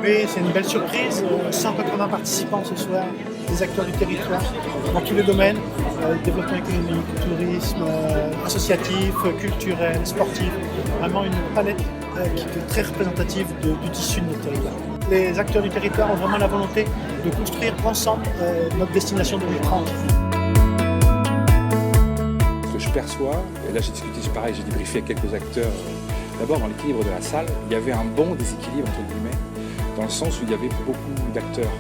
retrouver, c'est une belle surprise, 180 participants ce soir, des acteurs du territoire, dans tous les domaines, développement économique, tourisme, associatif, culturel, sportif, vraiment une palette qui est très représentative du tissu de notre territoire. Les acteurs du territoire ont vraiment la volonté de construire ensemble notre destination 2030. Ce que je perçois, et là j'ai discuté, c'est pareil, j'ai débriefé avec quelques acteurs. D'abord, dans l'équilibre de la salle, il y avait un bon déséquilibre, entre guillemets, dans le sens où il y avait beaucoup d'acteurs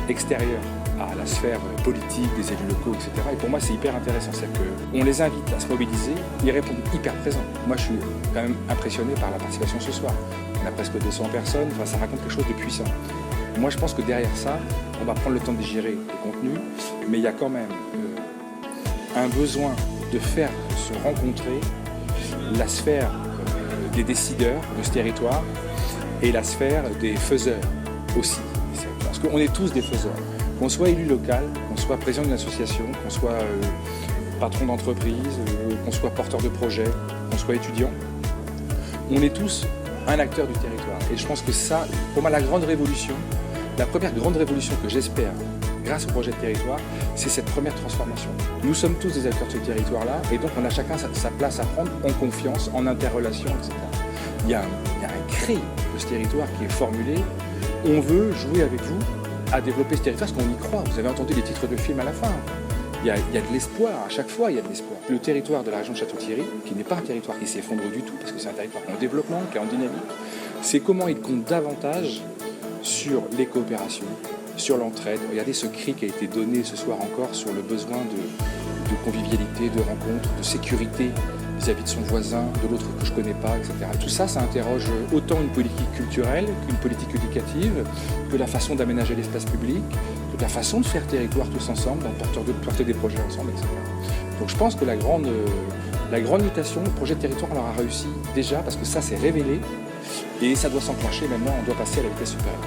extérieurs à la sphère politique, des élus locaux, etc. Et pour moi, c'est hyper intéressant. C'est-à-dire qu'on les invite à se mobiliser, ils répondent hyper présents. Moi, je suis quand même impressionné par la participation ce soir. On a presque 200 personnes, enfin, ça raconte quelque chose de puissant. Moi, je pense que derrière ça, on va prendre le temps de digérer le contenu, mais il y a quand même un besoin de faire se rencontrer la sphère des décideurs de ce territoire et la sphère des faiseurs aussi. Parce qu'on est tous des faiseurs. Qu'on soit élu local, qu'on soit président d'une association, qu'on soit patron d'entreprise, qu'on soit porteur de projet, qu'on soit étudiant, on est tous un acteur du territoire. Et je pense que ça, pour moi, la première grande révolution que j'espère, grâce au projet de territoire, c'est cette première transformation. Nous sommes tous des acteurs de ce territoire-là, et donc on a chacun sa place à prendre en confiance, en interrelation, etc. Il y a un cri de ce territoire qui est formulé. On veut jouer avec vous à développer ce territoire, parce qu'on y croit. Vous avez entendu les titres de films à la fin. Il y a de l'espoir, à chaque fois il y a de l'espoir. Le territoire de la région de Château-Thierry, qui n'est pas un territoire qui s'effondre du tout, parce que c'est un territoire en développement, qui est en dynamique, c'est comment il compte davantage sur les coopérations, sur l'entraide. Regardez ce cri qui a été donné ce soir encore sur le besoin de convivialité, de rencontre, de sécurité vis-à-vis de son voisin, de l'autre que je ne connais pas, etc. Tout ça, ça interroge autant une politique culturelle qu'une politique éducative, que la façon d'aménager l'espace public, que la façon de faire territoire tous ensemble, de porter des projets ensemble, etc. Donc je pense que la grande mutation, le projet de territoire, on l'aura réussi déjà, parce que ça s'est révélé, et ça doit s'enclencher maintenant, on doit passer à la vitesse supérieure.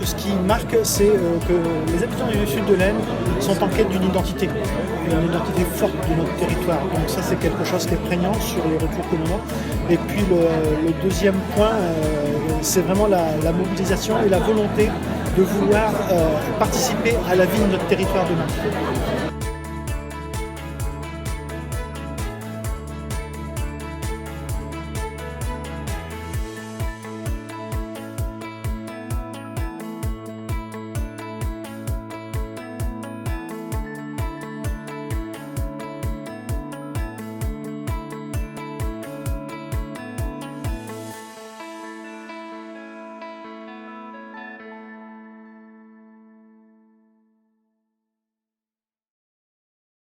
Ce qui marque, c'est que les habitants du sud de l'Aisne sont en quête d'une identité forte de notre territoire. Donc ça, c'est quelque chose qui est prégnant sur les retours que l'on a. Et puis le deuxième point, c'est vraiment la mobilisation et la volonté de vouloir participer à la vie de notre territoire demain.